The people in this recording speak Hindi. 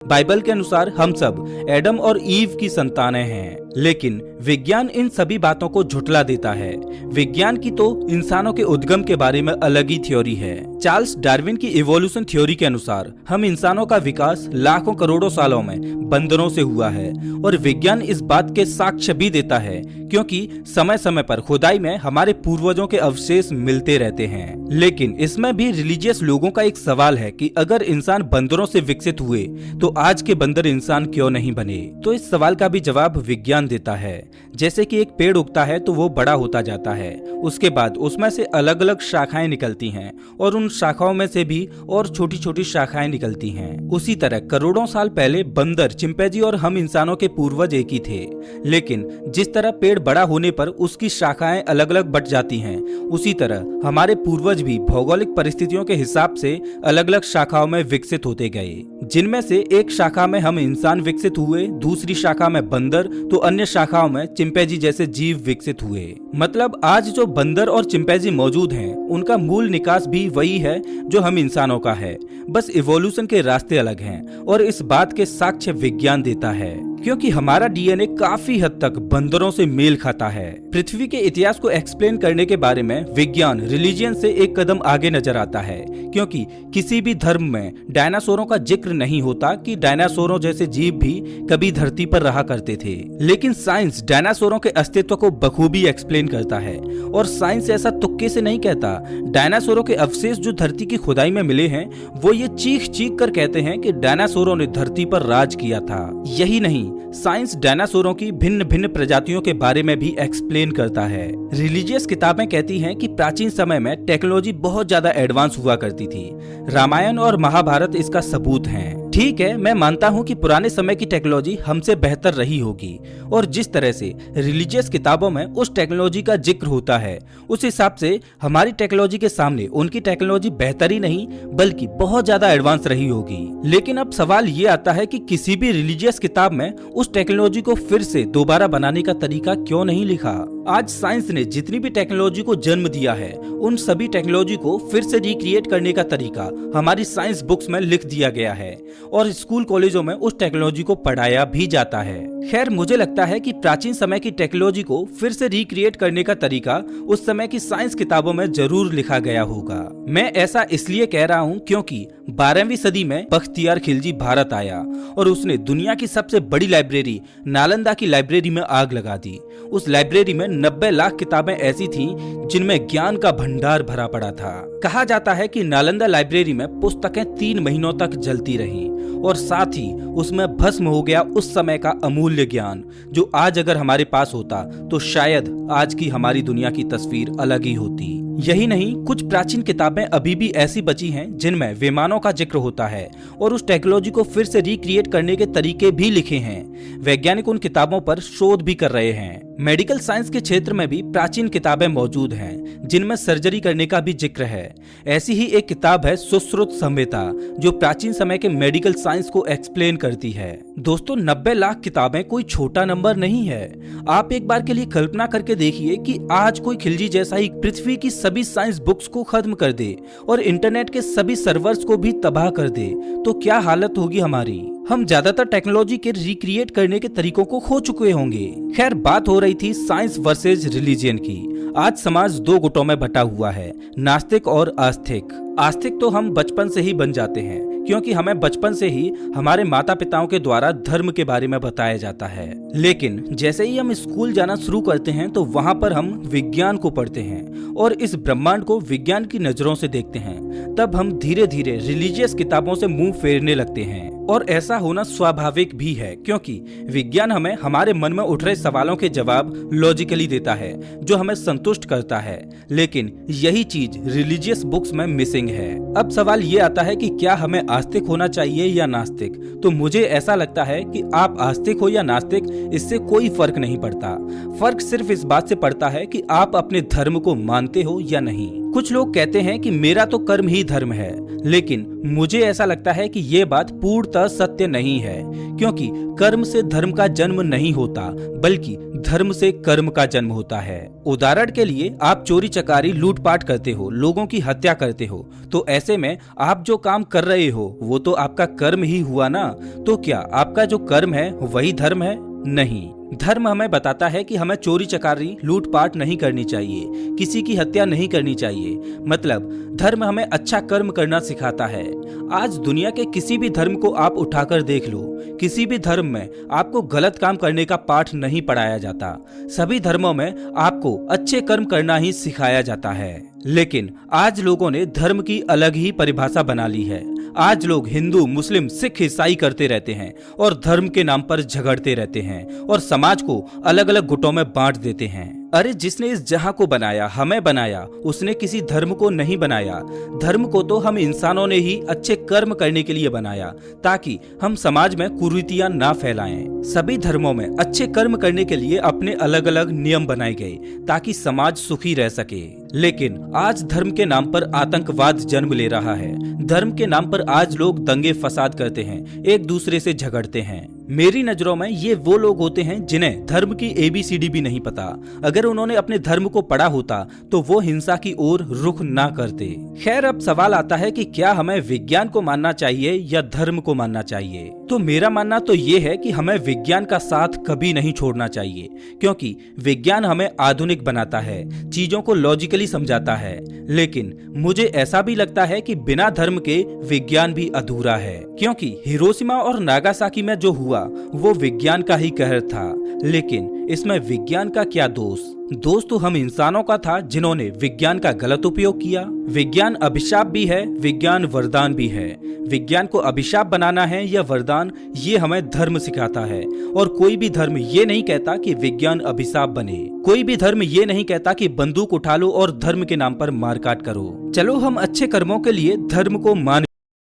बाइबल के अनुसार हम सब एडम और ईव की संतानें हैं, लेकिन विज्ञान इन सभी बातों को झुठला देता है। विज्ञान की तो इंसानों के उद्गम के बारे में अलग ही थ्योरी है। चार्ल्स डार्विन की इवोल्यूशन थ्योरी के अनुसार हम इंसानों का विकास लाखों करोड़ों सालों में बंदरों से हुआ है, और विज्ञान इस बात के साक्ष्य भी देता है, क्योंकि समय समय पर खुदाई में हमारे पूर्वजों के अवशेष मिलते रहते हैं। लेकिन इसमें भी रिलीजियस लोगों का एक सवाल है कि अगर इंसान बंदरों से विकसित हुए तो आज के बंदर इंसान क्यों नहीं बने। तो इस सवाल का भी जवाब विज्ञान देता है। जैसे कि एक पेड़ उगता है तो वो बड़ा होता जाता है, उसके बाद उसमें से अलग अलग शाखाएं निकलती हैं, और उन शाखाओं में से भी और छोटी छोटी शाखाएं निकलती हैं। उसी तरह करोड़ों साल पहले बंदर, चिंपैंजी और हम इंसानों के पूर्वज एक ही थे, लेकिन जिस तरह पेड़ बड़ा होने पर उसकी शाखाएं अलग अलग बट जाती हैं, उसी तरह हमारे पूर्वज भी भौगोलिक परिस्थितियों के हिसाब से अलग अलग शाखाओं में विकसित होते गए, जिनमें से एक शाखा में हम इंसान विकसित हुए, दूसरी शाखा में बंदर, तो अन्य शाखाओं में चिंपैंजी जैसे जीव विकसित हुए। मतलब आज जो बंदर और चिंपैंजी मौजूद हैं, उनका मूल निकास भी वही है जो हम इंसानों का है, बस इवोल्यूशन के रास्ते अलग हैं, और इस बात के साक्ष्य विज्ञान देता है, क्योंकि हमारा डीएनए काफी हद तक बंदरों से मेल खाता है। पृथ्वी के इतिहास को एक्सप्लेन करने के बारे में विज्ञान रिलीजियन से एक कदम आगे नजर आता है, क्योंकि किसी भी धर्म में डायनासोरों का जिक्र नहीं होता कि डायनासोरों जैसे जीव भी कभी धरती पर रहा करते थे। लेकिन साइंस डायनासोरों के अस्तित्व को बखूबी एक्सप्लेन करता है, और साइंस ऐसा तुक्के से नहीं कहता। डायनासोरों के अवशेष जो धरती की खुदाई में मिले हैं, वो ये चीख चीख कर कहते हैं कि डायनासोरों ने धरती पर राज किया था। यही नहीं, साइंस डायनासोरों की भिन्न भिन्न प्रजातियों के बारे में भी एक्सप्लेन करता है। रिलीजियस किताबें कहती हैं कि प्राचीन समय में टेक्नोलॉजी बहुत ज्यादा एडवांस हुआ करती थी। रामायण और महाभारत इसका सबूत हैं। ठीक है, मैं मानता हूँ कि पुराने समय की टेक्नोलॉजी हमसे बेहतर रही होगी, और जिस तरह से रिलीजियस किताबों में उस टेक्नोलॉजी का जिक्र होता है, उस हिसाब से हमारी टेक्नोलॉजी के सामने उनकी टेक्नोलॉजी बेहतर ही नहीं बल्कि बहुत ज्यादा एडवांस रही होगी। लेकिन अब सवाल ये आता है कि किसी भी रिलीजियस किताब में उस टेक्नोलॉजी को फिर से दोबारा बनाने का तरीका क्यों नहीं लिखा। आज साइंस ने जितनी भी टेक्नोलॉजी को जन्म दिया है, उन सभी टेक्नोलॉजी को फिर से रिक्रिएट करने का तरीका हमारी साइंस बुक्स में लिख दिया गया है, और स्कूल कॉलेजों में उस टेक्नोलॉजी को पढ़ाया भी जाता है। खैर, मुझे लगता है कि प्राचीन समय की टेक्नोलॉजी को फिर से रिक्रिएट करने का तरीका उस समय की साइंस किताबों में जरूर लिखा गया होगा। मैं ऐसा इसलिए कह रहा हूँ क्योंकि 12वीं सदी में बख्तियार खिलजी भारत आया, और उसने दुनिया की सबसे बड़ी लाइब्रेरी नालंदा की लाइब्रेरी में आग लगा दी। उस लाइब्रेरी में 90 लाख किताबें ऐसी थीं जिनमें ज्ञान का भंडार भरा पड़ा था। कहा जाता है कि नालंदा लाइब्रेरी में पुस्तकें 3 महीनों तक जलती रहीं, और साथ ही उसमें भस्म हो गया उस समय का अमूल्य ज्ञान, जो आज अगर हमारे पास होता तो शायद आज की हमारी दुनिया की तस्वीर अलग ही होती। यही नहीं, कुछ प्राचीन किताबें अभी भी ऐसी बची हैं जिनमें विमानों का जिक्र होता है, और उस टेक्नोलॉजी को फिर से रिक्रिएट करने के तरीके भी लिखे हैं। वैज्ञानिक उन किताबों पर शोध भी कर रहे हैं। मेडिकल साइंस के क्षेत्र में भी प्राचीन किताबें मौजूद हैं जिनमें सर्जरी करने का भी जिक्र है। ऐसी ही एक किताब है सुश्रुत संहिता, जो प्राचीन समय के मेडिकल साइंस को एक्सप्लेन करती है। दोस्तों, 90 लाख किताबें कोई छोटा नंबर नहीं है। आप एक बार के लिए कल्पना करके देखिए कि आज कोई खिलजी जैसा ही पृथ्वी की सभी साइंस बुक्स को खत्म कर दे और इंटरनेट के सभी सर्वर्स को भी तबाह कर दे, तो क्या हालत होगी हमारी। हम ज्यादातर टेक्नोलॉजी के रिक्रिएट करने के तरीकों को खो चुके होंगे। खैर, बात हो रही थी साइंस वर्सेज रिलीजियन की। आज समाज 2 गुटों में बटा हुआ है, नास्तिक और आस्तिक। आस्तिक तो हम बचपन से ही बन जाते हैं, क्योंकि हमें बचपन से ही हमारे माता पिताओं के द्वारा धर्म के बारे में बताया जाता है। लेकिन जैसे ही हम स्कूल जाना शुरू करते हैं तो वहाँ पर हम विज्ञान को पढ़ते हैं और इस ब्रह्मांड को विज्ञान की नजरों से देखते हैं। तब हम धीरे धीरे रिलीजियस किताबों से मुंह फेरने लगते हैं, और ऐसा होना स्वाभाविक भी है, क्योंकि विज्ञान हमें हमारे मन में उठ रहे सवालों के जवाब लॉजिकली देता है, जो हमें संतुष्ट करता है। लेकिन यही चीज रिलीजियस बुक्स में मिसिंग है। अब सवाल ये आता है कि क्या हमें आस्तिक होना चाहिए या नास्तिक। तो मुझे ऐसा लगता है कि आप आस्तिक हो या नास्तिक, इससे कोई फर्क नहीं पड़ता। फर्क सिर्फ इस बात से पड़ता है कि आप अपने धर्म को मानते हो या नहीं। कुछ लोग कहते हैं कि मेरा तो कर्म ही धर्म है, लेकिन मुझे ऐसा लगता है कि ये बात पूर्णतः सत्य नहीं है, क्योंकि कर्म से धर्म का जन्म नहीं होता, बल्कि धर्म से कर्म का जन्म होता है। उदाहरण के लिए, आप चोरी चकारी लूटपाट करते हो, लोगों की हत्या करते हो, तो ऐसे में आप जो काम कर रहे हो वो तो आपका कर्म ही हुआ ना। तो क्या आपका जो कर्म है वही धर्म है? नहीं। धर्म हमें बताता है कि हमें चोरी चकारी लूटपाट नहीं करनी चाहिए, किसी की हत्या नहीं करनी चाहिए। मतलब धर्म हमें अच्छा कर्म करना सिखाता है। आज दुनिया के किसी भी धर्म को आप उठाकर देख लो, किसी भी धर्म में आपको गलत काम करने का पाठ नहीं पढ़ाया जाता। सभी धर्मों में आपको अच्छे कर्म करना ही सिखाया जाता है। लेकिन आज लोगों ने धर्म की अलग ही परिभाषा बना ली है। आज लोग हिंदू, मुस्लिम, सिख, ईसाई करते रहते हैं और धर्म के नाम पर झगड़ते रहते हैं और समाज को अलग अलग गुटों में बांट देते हैं। अरे जिसने इस जहां को बनाया, हमें बनाया, उसने किसी धर्म को नहीं बनाया। धर्म को तो हम इंसानों ने ही अच्छे कर्म करने के लिए बनाया, ताकि हम समाज में कुरीतियां ना फैलाएं। सभी धर्मों में अच्छे कर्म करने के लिए अपने अलग अलग नियम बनाए गए, ताकि समाज सुखी रह सके। लेकिन आज धर्म के नाम पर आतंकवाद जन्म ले रहा है। धर्म के नाम पर आज लोग दंगे फसाद करते हैं, एक दूसरे से झगड़ते हैं। मेरी नजरों में ये वो लोग होते हैं जिन्हें धर्म की ABCD भी नहीं पता। अगर उन्होंने अपने धर्म को पढ़ा होता तो वो हिंसा की ओर रुख ना करते। खैर, अब सवाल आता है कि क्या हमें विज्ञान को मानना चाहिए या धर्म को मानना चाहिए? तो मेरा मानना तो ये है कि हमें विज्ञान का साथ कभी नहीं छोड़ना चाहिए, क्योंकि विज्ञान हमें आधुनिक बनाता है, चीजों को लॉजिकली समझाता है। लेकिन मुझे ऐसा भी लगता है कि बिना धर्म के विज्ञान भी अधूरा है, क्योंकि हिरोशिमा और नागासाकी में जो हुआ वो विज्ञान का ही कहर था। लेकिन इसमें विज्ञान का क्या दोष? दोष तो हम इंसानों का था, जिन्होंने विज्ञान का गलत उपयोग किया। विज्ञान अभिशाप भी है, विज्ञान वरदान भी है। विज्ञान को अभिशाप बनाना है या वरदान, ये हमें धर्म सिखाता है। और कोई भी धर्म ये नहीं कहता कि विज्ञान अभिशाप बने। कोई भी धर्म ये नहीं कहता कि बंदूक उठा लो और धर्म के नाम पर मारकाट करो। चलो हम अच्छे कर्मों के लिए धर्म को मान